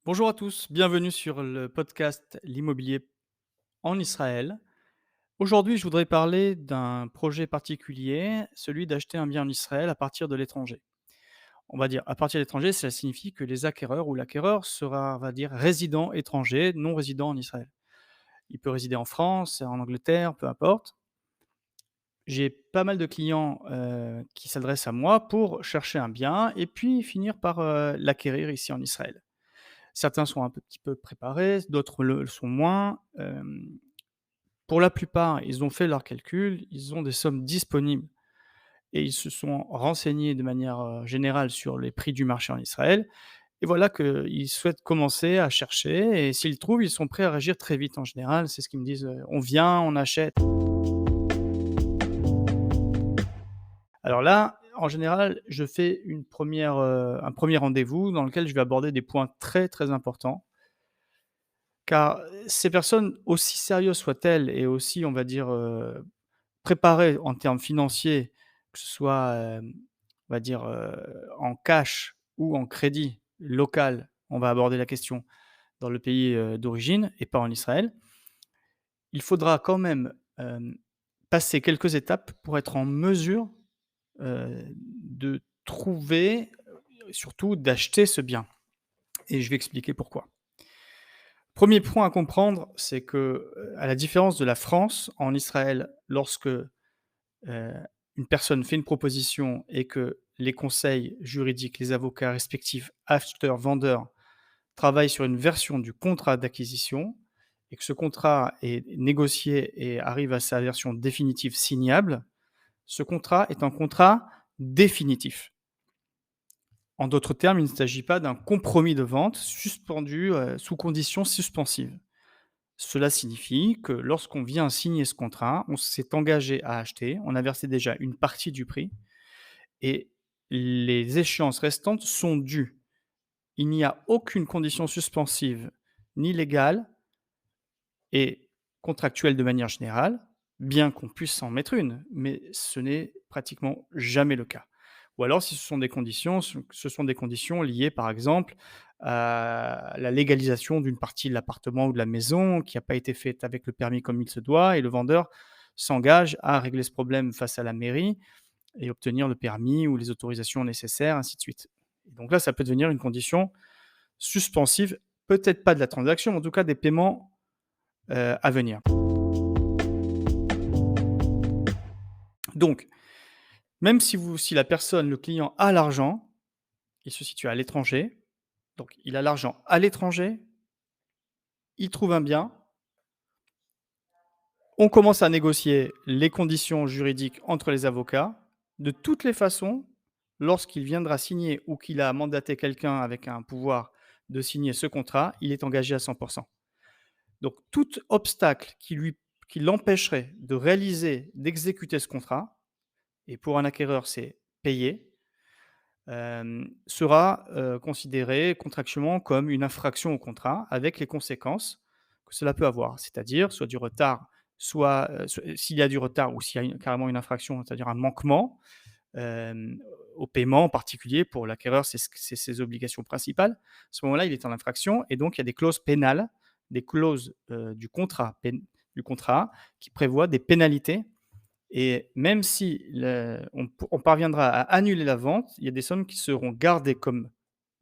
Bonjour à tous, bienvenue sur le podcast L'immobilier en Israël. Aujourd'hui, je voudrais parler d'un projet particulier, celui d'acheter un bien en Israël à partir de l'étranger. On va dire à partir de l'étranger, cela signifie que les acquéreurs ou l'acquéreur sera, on va dire, résident étranger, non résident en Israël. Il peut résider en France, en Angleterre, peu importe. J'ai pas mal de clients qui s'adressent à moi pour chercher un bien et puis finir par l'acquérir ici en Israël. Certains sont un petit peu préparés, d'autres le sont moins. Pour la plupart, ils ont fait leurs calculs, ils ont des sommes disponibles et ils se sont renseignés de manière, générale sur les prix du marché en Israël et voilà qu'ils souhaitent commencer à chercher et s'ils trouvent, ils sont prêts à réagir très vite en général. C'est ce qu'ils me disent: «On vient, on achète». Alors là, en général, je fais un premier rendez-vous dans lequel je vais aborder des points très, très importants. Car, ces personnes, aussi sérieuses soient-elles et aussi, on va dire, préparées en termes financiers, que ce soit, on va dire, en cash ou en crédit local, on va aborder la question dans le pays, d'origine et pas en Israël. Il faudra quand même, passer quelques étapes pour être en mesure, de trouver, surtout d'acheter ce bien et je vais expliquer pourquoi. Premier point à comprendre, c'est que, à la différence de la France, en Israël, lorsque, une personne fait une proposition et que les conseils juridiques, les avocats respectifs, acheteurs, vendeurs, travaillent sur une version du contrat d'acquisition et que ce contrat est négocié et arrive à sa version définitive signable, ce contrat est un contrat définitif. En d'autres termes, il ne s'agit pas d'un compromis de vente suspendu, sous conditions suspensives. Cela signifie que lorsqu'on vient signer ce contrat, on s'est engagé à acheter, on a versé déjà une partie du prix et les échéances restantes sont dues. Il n'y a aucune condition suspensive, ni légale et contractuelle de manière générale, bien qu'on puisse en mettre une, mais ce n'est pratiquement jamais le cas. Ou alors si ce sont des conditions, ce sont des conditions liées par exemple à la légalisation d'une partie de l'appartement ou de la maison qui n'a pas été faite avec le permis comme il se doit et le vendeur s'engage à régler ce problème face à la mairie et obtenir le permis ou les autorisations nécessaires, ainsi de suite. Et donc là, ça peut devenir une condition suspensive, peut-être pas de la transaction, mais en tout cas des paiements à venir. Donc, même si la personne, le client a l'argent, il se situe à l'étranger, donc il a l'argent à l'étranger, il trouve un bien, on commence à négocier les conditions juridiques entre les avocats. De toutes les façons, lorsqu'il viendra signer ou qu'il a mandaté quelqu'un avec un pouvoir de signer ce contrat, il est engagé à 100. Donc tout obstacle qui l'empêcherait de réaliser, d'exécuter ce contrat, et pour un acquéreur, c'est payer, sera, considéré contractuellement comme une infraction au contrat avec les conséquences que cela peut avoir. C'est-à-dire soit du retard, soit s'il y a du retard ou s'il y a carrément une infraction, c'est-à-dire un manquement, hem, au paiement en particulier pour l'acquéreur, c'est ses obligations principales. À ce moment-là, il est en infraction et donc il y a des clauses pénales, des clauses, du contrat qui prévoient des pénalités et même si on parviendra à annuler la vente, il y a des sommes qui seront gardées comme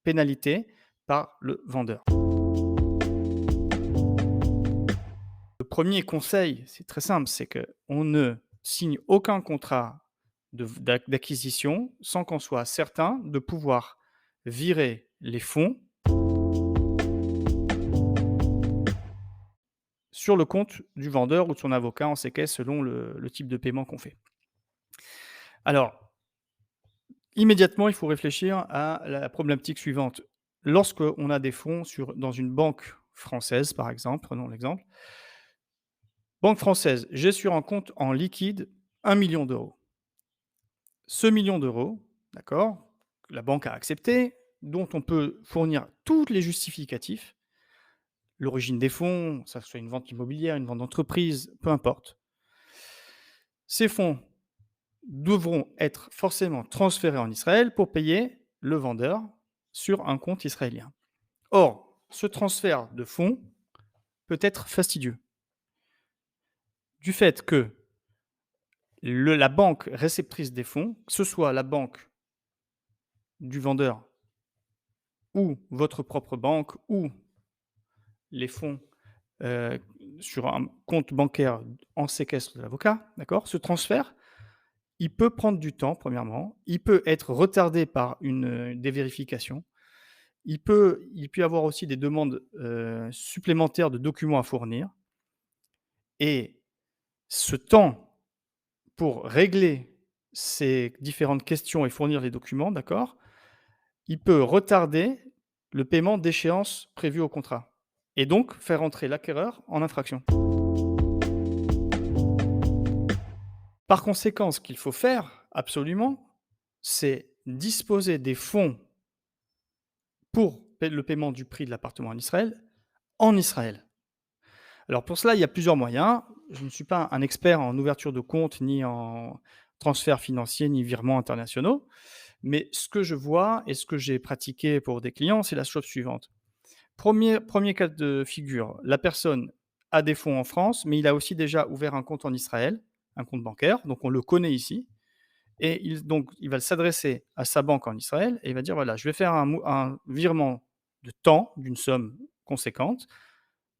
pénalité par le vendeur. Le premier conseil, c'est très simple, c'est qu'on ne signe aucun contrat d'acquisition sans qu'on soit certain de pouvoir virer les fonds sur le compte du vendeur ou de son avocat en séquestre selon le type de paiement qu'on fait. Alors, immédiatement, il faut réfléchir à la problématique suivante. Lorsqu'on a des fonds dans une banque française, par exemple, prenons l'exemple. Banque française, j'ai sur un compte en liquide 1 million d'euros. Ce million d'euros, d'accord, que la banque a accepté, dont on peut fournir tous les justificatifs, l'origine des fonds, ça soit une vente immobilière, une vente d'entreprise, peu importe. Ces fonds devront être forcément transférés en Israël pour payer le vendeur sur un compte israélien. Or, ce transfert de fonds peut être fastidieux, du fait que la banque réceptrice des fonds, que ce soit la banque du vendeur ou votre propre banque ou les fonds euh, sur un compte bancaire en séquestre de l'avocat, d'accord. Ce transfert, il peut prendre du temps, premièrement. Il peut être retardé par des vérifications. Il peut y avoir aussi des demandes supplémentaires de documents à fournir. Et ce temps pour régler ces différentes questions et fournir les documents, d'accord, il peut retarder le paiement d'échéances prévues au contrat et donc faire entrer l'acquéreur en infraction. Par conséquent, ce qu'il faut faire absolument, c'est disposer des fonds pour le paiement du prix de l'appartement en Israël. Alors pour cela, il y a plusieurs moyens. Je ne suis pas un expert en ouverture de compte, ni en transfert financier, ni virements internationaux. Mais ce que je vois et ce que j'ai pratiqué pour des clients, c'est la chose suivante. Premier cas de figure, la personne a des fonds en France, mais il a aussi déjà ouvert un compte en Israël, un compte bancaire, donc on le connaît ici. Et donc, il va s'adresser à sa banque en Israël et il va dire, voilà, je vais faire un virement de temps d'une somme conséquente.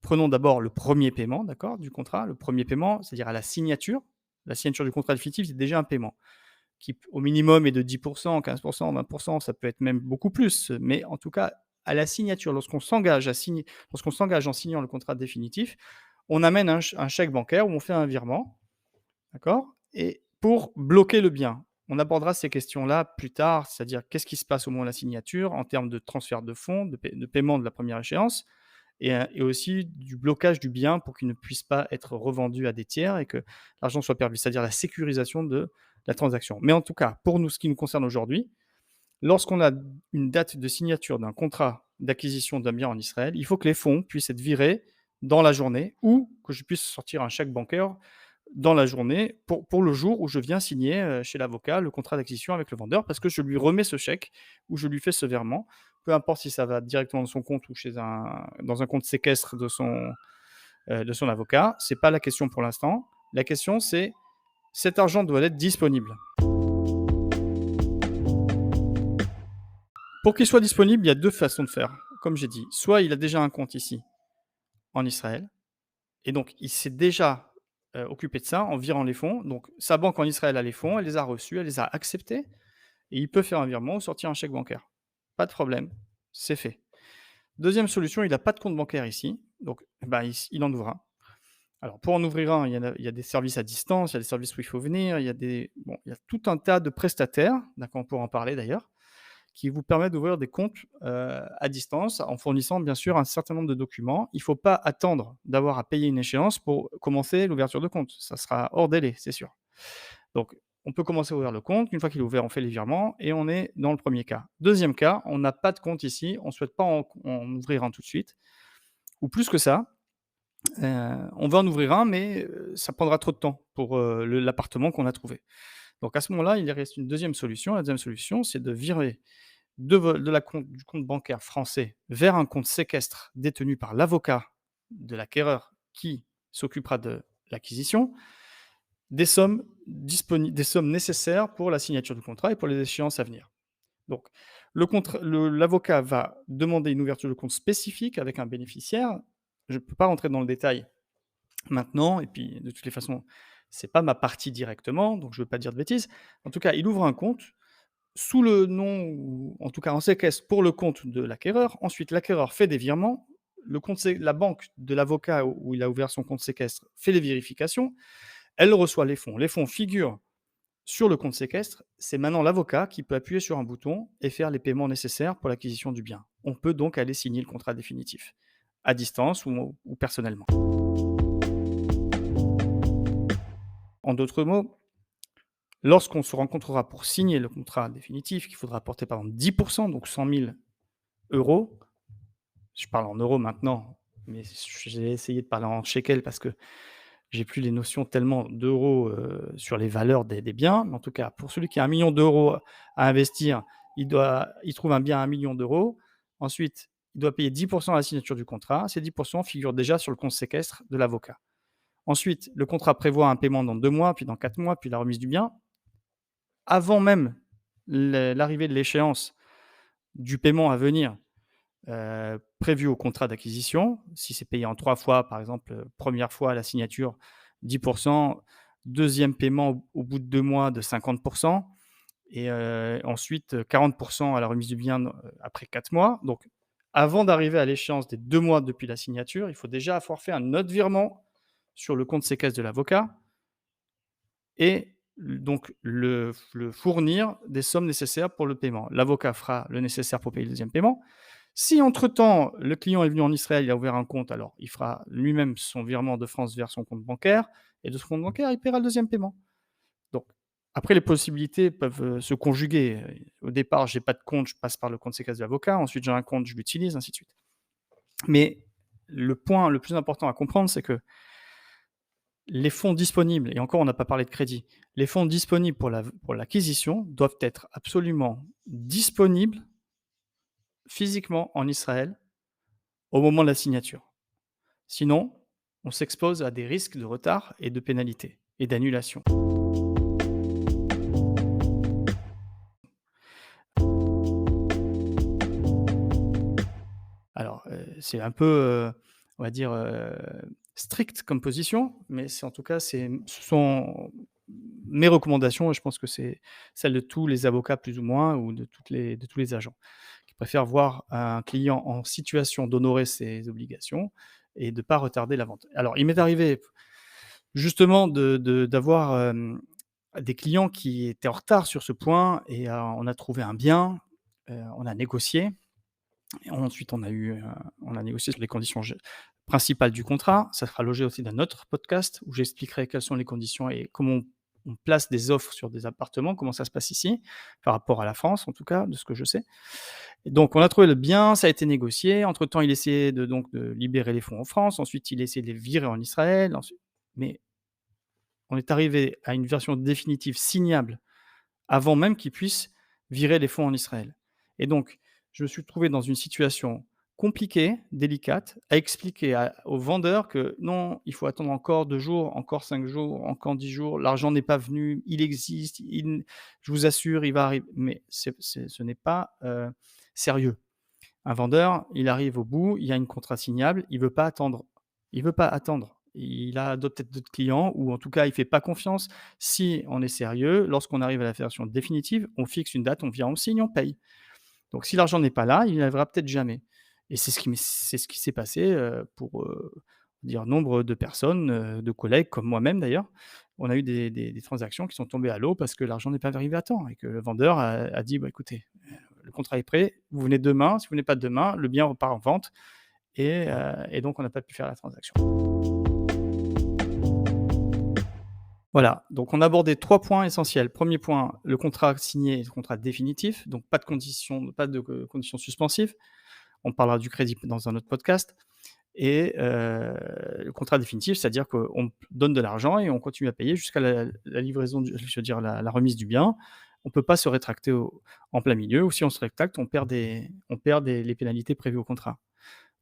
Prenons d'abord le premier paiement, d'accord, du contrat. Le premier paiement, c'est-à-dire à la signature. La signature du contrat définitif, c'est déjà un paiement qui, au minimum, est de 10%, 15%, 20%, ça peut être même beaucoup plus. Mais en tout cas, à la signature, lorsqu'on s'engage en signant le contrat définitif, on amène un chèque bancaire où on fait un virement, d'accord, et pour bloquer le bien. On abordera ces questions-là plus tard, c'est-à-dire qu'est-ce qui se passe au moment de la signature en termes de transfert de fonds, de paiement de la première échéance, et aussi du blocage du bien pour qu'il ne puisse pas être revendu à des tiers et que l'argent soit perdu, c'est-à-dire la sécurisation de la transaction. Mais en tout cas, pour nous, ce qui nous concerne aujourd'hui, lorsqu'on a une date de signature d'un contrat d'acquisition d'un bien en Israël, il faut que les fonds puissent être virés dans la journée ou que je puisse sortir un chèque bancaire dans la journée pour le jour où je viens signer chez l'avocat le contrat d'acquisition avec le vendeur parce que je lui remets ce chèque ou je lui fais ce virement, peu importe si ça va directement dans son compte ou dans un compte séquestre de son avocat. Ce n'est pas la question pour l'instant. La question, c'est cet argent doit être disponible. Pour qu'il soit disponible, il y a deux façons de faire. Comme j'ai dit, soit il a déjà un compte ici en Israël, et donc il s'est déjà occupé de ça en virant les fonds. Donc sa banque en Israël a les fonds, elle les a reçus, elle les a acceptés, et il peut faire un virement ou sortir un chèque bancaire. Pas de problème, c'est fait. Deuxième solution, il n'a pas de compte bancaire ici, donc ben, il en ouvre un. Alors pour en ouvrir un, il y a des services à distance, il y a des services où il faut venir, il y a tout un tas de prestataires, d'accord, on pourra en parler d'ailleurs, qui vous permettent d'ouvrir des comptes à distance en fournissant bien sûr un certain nombre de documents. Il ne faut pas attendre d'avoir à payer une échéance pour commencer l'ouverture de compte. Ça sera hors délai, c'est sûr. Donc, on peut commencer à ouvrir le compte. Une fois qu'il est ouvert, on fait les virements et on est dans le premier cas. Deuxième cas, on n'a pas de compte ici, on ne souhaite pas en ouvrir un tout de suite. Ou plus que ça, on va en ouvrir un, mais ça prendra trop de temps pour l'appartement qu'on a trouvé. Donc à ce moment-là, il reste une deuxième solution. La deuxième solution, c'est de virer du compte bancaire français vers un compte séquestre détenu par l'avocat de l'acquéreur qui s'occupera de l'acquisition, des sommes nécessaires pour la signature du contrat et pour les échéances à venir. Donc, l'avocat va demander une ouverture de compte spécifique avec un bénéficiaire. Je ne peux pas rentrer dans le détail maintenant, et puis de toutes les façons, ce n'est pas ma partie directement, donc je ne veux pas dire de bêtises. En tout cas, il ouvre un compte sous le nom, ou en tout cas en séquestre pour le compte de l'acquéreur. Ensuite, l'acquéreur fait des virements. La banque de l'avocat où il a ouvert son compte séquestre fait les vérifications. Elle reçoit les fonds. Les fonds figurent sur le compte séquestre. C'est maintenant l'avocat qui peut appuyer sur un bouton et faire les paiements nécessaires pour l'acquisition du bien. On peut donc aller signer le contrat définitif, à distance ou personnellement. En d'autres mots, lorsqu'on se rencontrera pour signer le contrat définitif, qu'il faudra apporter par exemple 10%, donc 100 000 euros, je parle en euros maintenant, mais j'ai essayé de parler en shekel parce que j'ai plus les notions tellement d'euros, sur les valeurs des biens, mais en tout cas, pour celui qui a 1 000 000 d'euros à investir, il trouve un bien à 1 000 000 d'euros. Ensuite, il doit payer 10 à la signature du contrat. Ces 10 figurent déjà sur le compte séquestre de l'avocat. Ensuite, le contrat prévoit un paiement dans 2 mois, puis dans 4 mois, puis la remise du bien. Avant même l'arrivée de l'échéance du paiement à venir, prévu au contrat d'acquisition, si c'est payé en 3 fois, par exemple, 1re fois à la signature 10, deuxième paiement au bout de 2 mois de 50 et ensuite 40 à la remise du bien, après 4 mois. Donc avant d'arriver à l'échéance des 2 mois depuis la signature, il faut déjà avoir fait un autre virement sur le compte séquestre de l'avocat et donc le fournir des sommes nécessaires pour le paiement. L'avocat fera le nécessaire pour payer le deuxième paiement. Si entre-temps, le client est venu en Israël, il a ouvert un compte, alors il fera lui-même son virement de France vers son compte bancaire et de son compte bancaire, il paiera le deuxième paiement. Donc après, les possibilités peuvent, se conjuguer. Au départ, j'ai pas de compte, je passe par le compte séquestre de l'avocat. Ensuite, j'ai un compte, je l'utilise, ainsi de suite. Mais le point le plus important à comprendre, c'est que les fonds disponibles, et encore on n'a pas parlé de crédit, les fonds disponibles pour l'acquisition doivent être absolument disponibles physiquement en Israël au moment de la signature. Sinon, on s'expose à des risques de retard et de pénalités et d'annulation. Alors, c'est un peu, on va dire, strict comme position, mais c'est en tout cas, ce sont mes recommandations et je pense que c'est celles de tous les avocats plus ou moins ou de tous les agents qui préfèrent voir un client en situation d'honorer ses obligations et de ne pas retarder la vente. Alors, il m'est arrivé justement d'avoir, des clients qui étaient en retard sur ce point et on a trouvé un bien, on a négocié et ensuite, on a négocié sur les conditions principales du contrat. Ça sera logé aussi dans un autre podcast où j'expliquerai quelles sont les conditions et comment on place des offres sur des appartements, comment ça se passe ici, par rapport à la France, en tout cas, de ce que je sais. Et donc, on a trouvé le bien, ça a été négocié. Entre-temps, il essayait de libérer les fonds en France. Ensuite, il essayait de les virer en Israël. Mais on est arrivé à une version définitive signable avant même qu'ils puissent virer les fonds en Israël. Et donc, je me suis trouvé dans une situation compliquée, délicate, à expliquer aux vendeurs que non, il faut attendre encore 2 jours, encore 5 jours, encore 10 jours, l'argent n'est pas venu, il existe, je vous assure, il va arriver. Mais ce n'est pas sérieux. Un vendeur, il arrive au bout, il y a une contrat signable, il veut pas attendre. Il veut pas attendre. Il a peut-être d'autres clients ou en tout cas, il fait pas confiance. Si on est sérieux, lorsqu'on arrive à la version définitive, on fixe une date, on vient, on signe, on paye. Donc si l'argent n'est pas là, il n'arrivera peut-être jamais et c'est ce qui s'est passé, pour, dire nombre de personnes, de collègues comme moi-même d'ailleurs. On a eu des transactions qui sont tombées à l'eau parce que l'argent n'est pas arrivé à temps et que le vendeur a dit: «Bah, écoutez, le contrat est prêt, vous venez demain, si vous venez pas demain, le bien repart en vente» et donc on n'a pas pu faire la transaction. Voilà, donc on a abordé 3 points essentiels. Premier point, le contrat signé, le contrat définitif, donc pas de conditions suspensives. On parlera du crédit dans un autre podcast et le contrat définitif, c'est-à-dire qu'on donne de l'argent et on continue à payer jusqu'à la livraison je veux dire la remise du bien. On ne peut pas se rétracter en plein milieu ou si on se rétracte, on perd les pénalités prévues au contrat.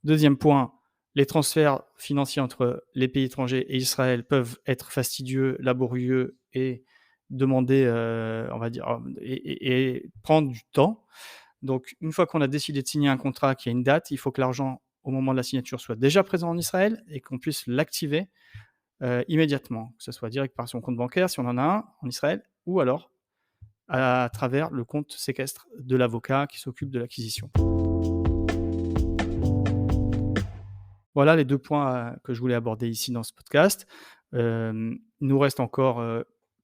Deuxième point, les transferts financiers entre les pays étrangers et Israël peuvent être fastidieux, laborieux et demander, on va dire, et prendre du temps. Donc une fois qu'on a décidé de signer un contrat qui a une date, il faut que l'argent, au moment de la signature, soit déjà présent en Israël et qu'on puisse l'activer, immédiatement, que ce soit direct par son compte bancaire, si on en a un, en Israël, ou alors à travers le compte séquestre de l'avocat qui s'occupe de l'acquisition. Voilà les 2 points, que je voulais aborder ici dans ce podcast. Il nous reste encore,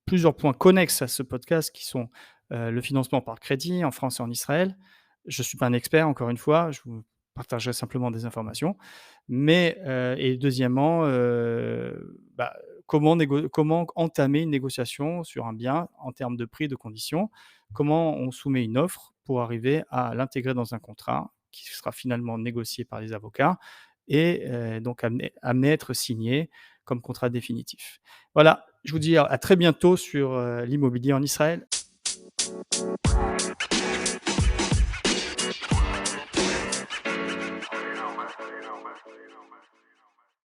plusieurs points connexes à ce podcast qui sont, le financement par crédit en France et en Israël. Je ne suis pas un expert encore une fois, je vous partagerai simplement des informations. Mais, et deuxièmement, bah, comment entamer une négociation sur un bien en termes de prix, de conditions? Comment on soumet une offre pour arriver à l'intégrer dans un contrat qui sera finalement négocié par les avocats et donc amené à être signé comme contrat définitif. Voilà, je vous dis à très bientôt sur, l'immobilier en Israël.